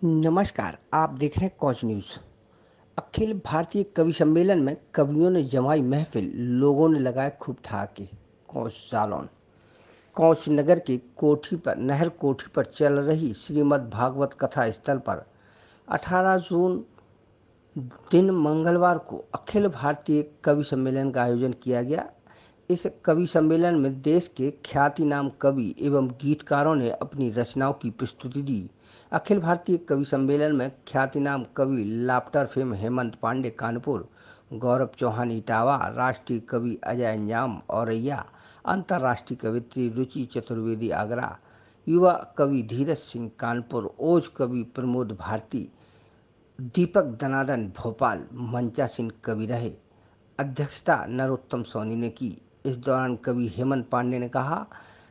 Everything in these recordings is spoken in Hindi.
नमस्कार, आप देख रहे हैं कौच न्यूज़। अखिल भारतीय कवि सम्मेलन में कवियों ने जमाई महफिल, लोगों ने लगाए खूब ठहाके। कौच जालौन कौच नगर के कोठी पर नहर कोठी पर चल रही श्रीमद् भागवत कथा स्थल पर 18 जून दिन मंगलवार को अखिल भारतीय कवि सम्मेलन का आयोजन किया गया। इस कवि सम्मेलन में देश के ख्यातिनाम कवि एवं गीतकारों ने अपनी रचनाओं की प्रस्तुति दी। अखिल भारतीय कवि सम्मेलन में ख्यातिनाम कवि लाफ्टर फेम हेमंत पांडे कानपुर, गौरव चौहान इटावा, राष्ट्रीय कवि अजय अंजाम औरैया, अंतर्राष्ट्रीय कवित्री रुचि चतुर्वेदी आगरा, युवा कवि धीरज सिंह कानपुर, ओज कवि प्रमोद भारती, दीपक दनादन भोपाल मंचासीन कवि रहे। अध्यक्षता नरोत्तम सोनी ने की। इस दौरान कवि हेमंत पांडे ने कहा,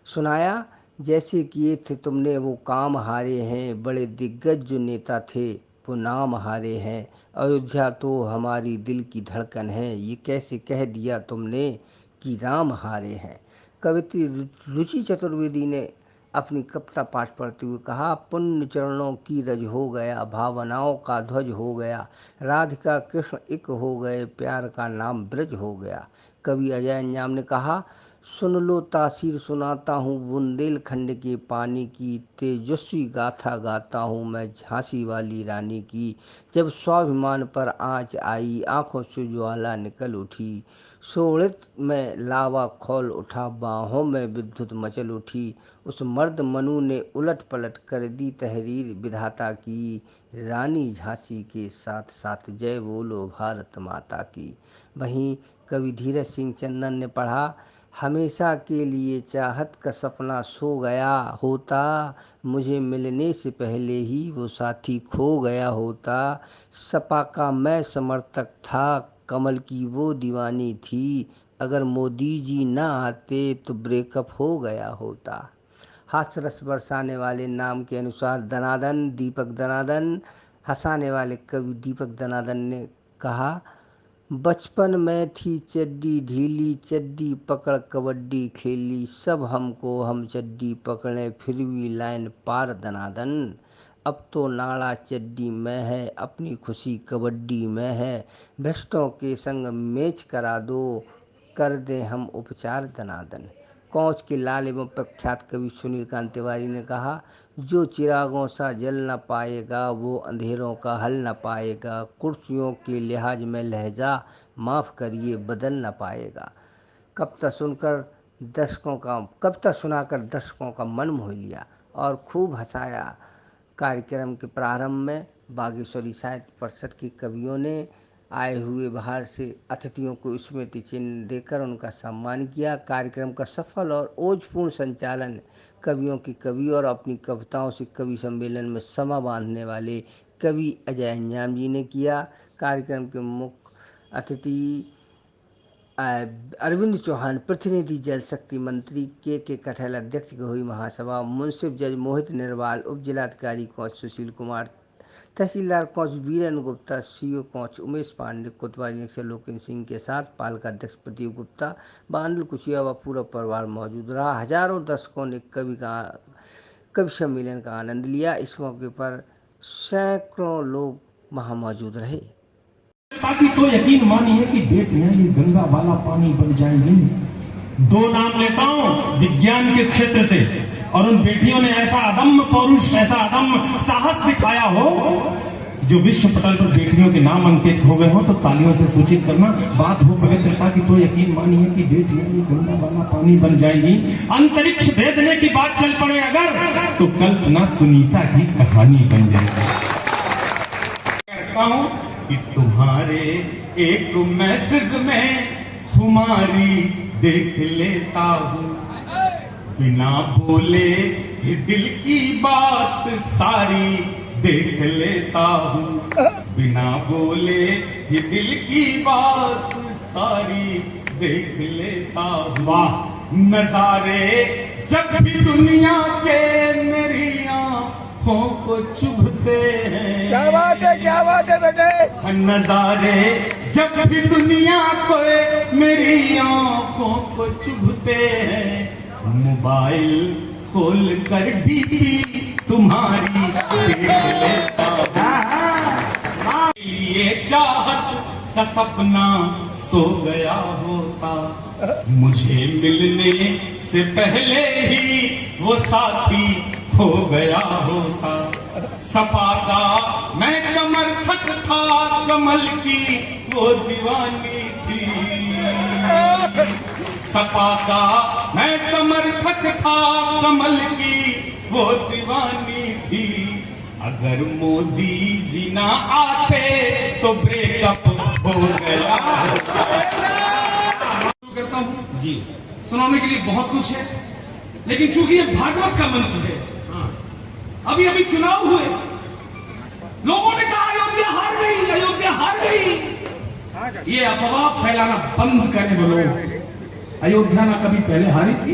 सुनाया जैसे किए थे तुमने वो काम हारे हैं, बड़े दिग्गज जो नेता थे वो नाम हारे हैं। अयोध्या तो हमारी दिल की धड़कन है, ये कैसे कह दिया तुमने कि राम हारे हैं। कवित्री रुचि चतुर्वेदी ने अपनी कविता पाठ पढ़ते हुए कहा, पुण्य चरणों की रज हो गया, भावनाओं का ध्वज हो गया, राधिका कृष्ण एक हो गए, प्यार का नाम ब्रज हो गया। कवि अजय अंजाम ने कहा, सुन लो तासीर सुनाता हूँ बुंदेलखंड के पानी की, तेजस्वी गाथा गाता हूँ मैं झांसी वाली रानी की। जब स्वाभिमान पर आँच आई, आंखों से ज्वाला निकल उठी, शोणित में लावा खौल उठा, बाहों में विद्युत मचल उठी। उस मर्द मनु ने उलट पलट कर दी तहरीर विधाता की, रानी झांसी के साथ साथ जय बोलो भारत माता की। वहीं कवि धीरज सिंह चंदन ने पढ़ा, हमेशा के लिए चाहत का सपना सो गया होता, मुझे मिलने से पहले ही वो साथी खो गया होता। सपा का मैं समर्थक था, कमल की वो दीवानी थी, अगर मोदी जी ना आते तो ब्रेकअप हो गया होता। हास्यरस बरसाने वाले नाम के अनुसार दनादन दीपक दनादन, हंसाने वाले कवि दीपक दनादन ने कहा, बचपन में थी चड्डी ढीली, चड्डी पकड़ कबड्डी खेली, सब हमको हम चड्डी पकड़े फिर भी लाइन पार दनादन। अब तो नाड़ा चड्डी में है, अपनी खुशी कबड्डी में है, भ्रष्टों के संग मैच करा दो, कर दें हम उपचार दनादन। कौच के लाल एवं प्रख्यात कवि सुनील कांत तिवारी ने कहा, जो चिरागों सा जल न पाएगा वो अंधेरों का हल न पाएगा, कुर्सियों के लिहाज में लहजा माफ़ करिए बदल न पाएगा। कविता सुनाकर दर्शकों का मन मोह लिया और खूब हंसाया। कार्यक्रम के प्रारंभ में बागेश्वरी साहित्य परिषद के कवियों ने आए हुए बाहर से अतिथियों को स्मृति चिन्ह देकर उनका सम्मान किया। कार्यक्रम का सफल और ओजपूर्ण संचालन कवियों के कवि और अपनी कविताओं से कवि सम्मेलन में समा बांधने वाले कवि अजय अंजाम जी ने किया। कार्यक्रम के मुख्य अतिथि अरविंद चौहान, प्रतिनिधि जल शक्ति मंत्री के कटहल, अध्यक्ष गहोई महासभा, मुंसिफ जज मोहित निर्वाल, उप जिलाधिकारी कौच सुशील कुमार, तहसीलदार कौच वीरेंद्र गुप्ता, सीओ कौच उमेश पांडे, कोतवाली अक्षर लोकेन सिंह के साथ पालिका अध्यक्ष प्रदीप गुप्ता, बांडल कुचिया व पूरा परिवार मौजूद रहा। हजारों दर्शकों ने कवि सम्मेलन का आनंद लिया। इस मौके पर सैकड़ों लोग वहां मौजूद रहे। ताकि तो यकीन मानिए कि बेटियां ये गंगा वाला पानी बन जाएंगी। दो नाम लेता हूं विज्ञान के क्षेत्र से, और उन बेटियों ने ऐसा अदम्य पौरुष, ऐसा अदम्य साहस दिखाया हो जो विश्व पटल पर बेटियों के नाम अंकित हो गए हो, तो तालियों से सूचित करना। बात हो पवित्रता की तो यकीन मानिए कि बेटियां ये गंगा वाला पानी बन जाएगी। अंतरिक्ष भेदने की बात चल पड़े अगर, तो कल्पना सुनीता की कहानी बन जाएगी। करता हूं कि तुम्हारे एक मैसेज में खुमारी देख लेता हूँ, बिना बोले ये दिल की बात सारी देख लेता हूँ, बिना बोले ये दिल की बात सारी देख लेता हूँ। वाह, नजारे जब भी दुनिया के मेरी आंखों को चुभते हैं। क्या बात है बेटे। नजारे जब भी दुनिया को मेरी आंखों को चुभते हैं, मोबाइल खोल कर डीपी तुम्हारी देख लेता ये चाहत का सपना सो गया होता, मुझे मिलने से पहले ही वो साथी खो गया होता। सपा का मैं समर्थक था, कमल की वो दीवानी थी। सपा का मैं समर्थक था, कमल की वो दीवानी थी। अगर मोदी जी ना आते तो ब्रेकअप हो गया। करता हूँ जी, सुनाने के लिए बहुत कुछ है, लेकिन चूंकि ये भागवत का मंच है, अभी अभी चुनाव हुए, लोगों ने कहा अयोध्या हार गई, अयोध्या हार गई। ये अफवाह फैलाना बंद करें वो लोग। अयोध्या ना कभी पहले हारी थी,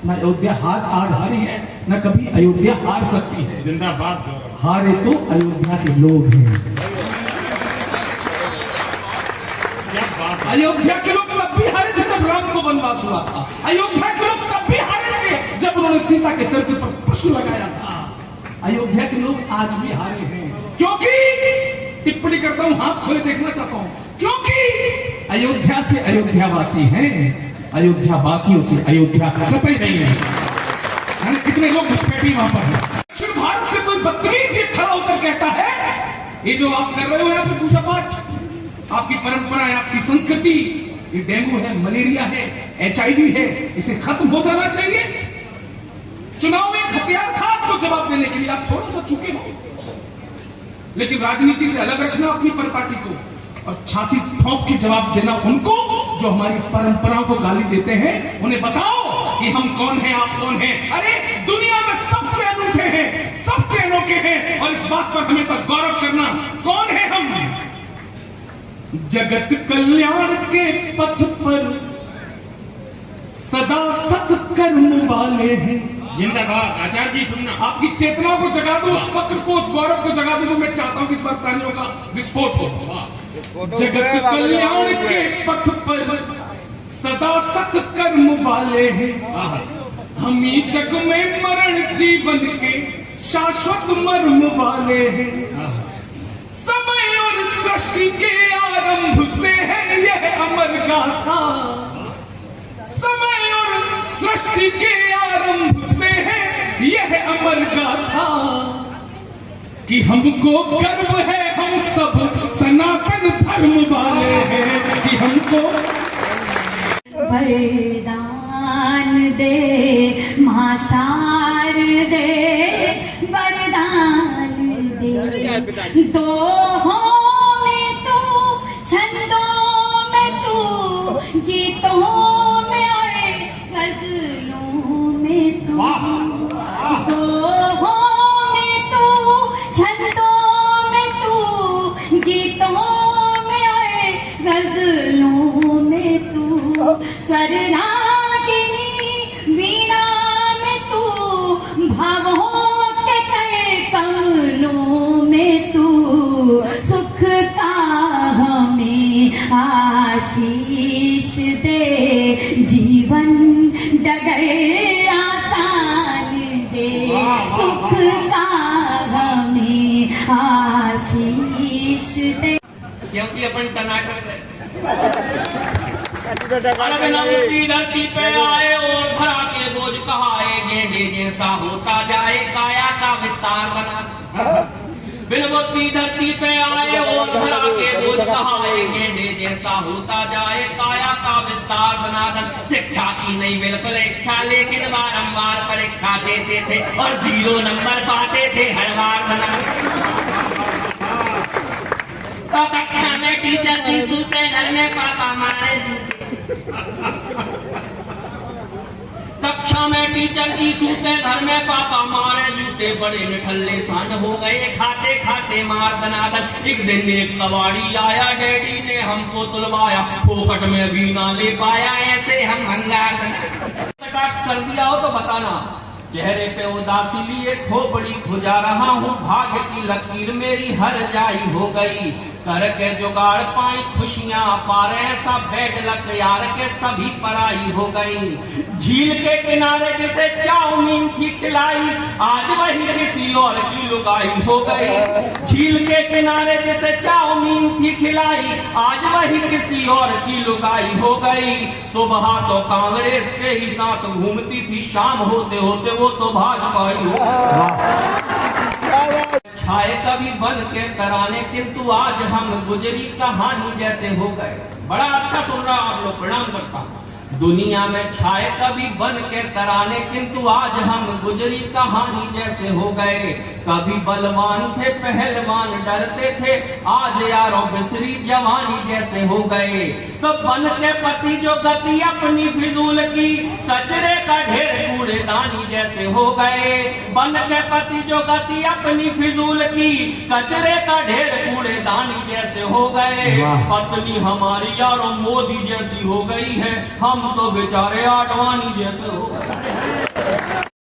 ना अयोध्या आज हारी है, ना कभी अयोध्या हार सकती है। जिंदाबाद। हारे तो अयोध्या के लोग हैं। अयोध्या के लोग तब भी हारे थे जब राम को वनवास हुआ था। अयोध्या के लोग तब भी हारे थे जब उन्होंने सीता के चरित्र पर प्रश्न लगाया था। अयोध्या के लोग आज भी हारे हैं, क्योंकि टिप्पणी करता हूं, हाथ खोले देखना चाहता हूं, क्योंकि अयोध्या से अयोध्यावासी हैं, अयोध्यावासियों से अयोध्या कतई नहीं है। कितने लोग घुसपैठी वहां पर हैं। दक्षिण भारत से कोई बदतमीज ये खड़ा होकर कहता है ये जो आप कर रहे हो यहाँ पे पूजा पाठ, आपकी परंपरा है, आपकी संस्कृति, ये डेंगू है, मलेरिया है, HIV है, इसे खत्म हो जाना चाहिए। चुनाव में एक हथियार था आपको जवाब देने के लिए, आप थोड़ा सा चुके हो, लेकिन राजनीति से अलग रखना अपनी परिपाटी को और छाती ठोक के जवाब देना उनको जो हमारी परंपराओं को गाली देते हैं। उन्हें बताओ कि हम कौन हैं, आप कौन हैं। अरे दुनिया में सबसे अनूठे हैं, सबसे अनोखे हैं, और इस बात पर हमेशा गौरव करना। कौन है हम? जगत कल्याण के पथ पर सदा सत्कर्म वाले हैं। जिंदाबाद। आचार्य जी सुनना, आपकी चेतना को जगा दो, उस फक्र को, उस गौरव को जगा दो। मैं चाहता हूं कि इस बार प्राणियों का विस्फोट हो। जगत कल्याण के पथ पर सदा सत्कर्म वाले हैं, हम ही जग में मरण जीवन के शाश्वत मर्म वाले हैं। समय और सृष्टि के आरंभ से है यह अमर गाथा, समय और सृष्टि के आरंभ से है यह अमर गाथा, कि हमको गर्व है, हम सब सनातन धर्म वाले हैं, कि हमको वरदान दे महाशार दे, वरदान दे। दोहों में तू, छंदों में तू, गीतों में और गजलों में तू। दोहों में तू, छंदों में तू, गीतों में और गजलों में तू। सरनागिनी वीणा में तू, भावों के तय कमलों में तू। सुख का हमें आशीष दे, जीवन डगर आसान दे। सुख का हमें आशीष दे। क्योंकि अपन कर्नाटक है, अलग नमस्ती धरती पे आए और भरा के बोझ कहाए, गेंडे जैसा होता जाए काया का विस्तार बना। बिलवती धरती पे आए और भरा के बोझ कहाए, गेंडे जैसा होता जाए काया का विस्तार बना। शिक्षा की नहीं बिल परीक्षा, लेकिन बारंबार परीक्षा देते थे और 0 नंबर पाते थे हर बार बना। तो कक्षा में टीचर की सूते, घर में पापा मारे जूते। कक्षा में टीचर की सूते, घर में पापा मारे जूते। बड़े निठल्ले सांड हो गए खाते खाते मार दनादन। एक दिन एक कबाड़ी आया, डैडी ने हमको तुलवाया, फोकट में भी ना ले पाया, ऐसे हम हंगार कर दिया हो तो बताना। चेहरे पे उदासी लिए खोपड़ी खुजा रहा हूँ, भाग्य की लकीर मेरी हर जाई हो गई। करके जुगाड़ पाई खुशियां पारे, ऐसा बैड लक यार के सभी पराई हो गई। झील के किनारे जिसे चाउमीन थी खिलाई, आज वही किसी और की लुगाई हो गई। झील के किनारे जिसे चाउमीन थी खिलाई, आज वही किसी और की लुगाई हो गई। सुबह तो कांग्रेस के ही साथ घूमती थी, शाम होते होते वो तो भाजपा ही हो गई। छाए कभी बन के तराने, किंतु आज हम गुजरी कहानी जैसे हो गए। बड़ा अच्छा सुन रहा आप लोग, प्रणाम करता हूं। दुनिया में छाए कभी बन के तराने, किंतु आज हम गुजरी कहानी जैसे हो गए। कभी बलवान थे पहलवान डरते थे, आज यारों बिसरी जवानी जैसे हो गए। तो बन के पति जो गति अपनी फिजूल की, कचरे का ढेर कूड़ेदानी जैसे हो गए। बन के पति जो गति अपनी फिजूल की, कचरे का ढेर कूड़ेदानी जैसे हो गए। पत्नी हमारी यारों मोदी जैसी हो गई है, हम तो बेचारे आडवाणी जैसे हो गए।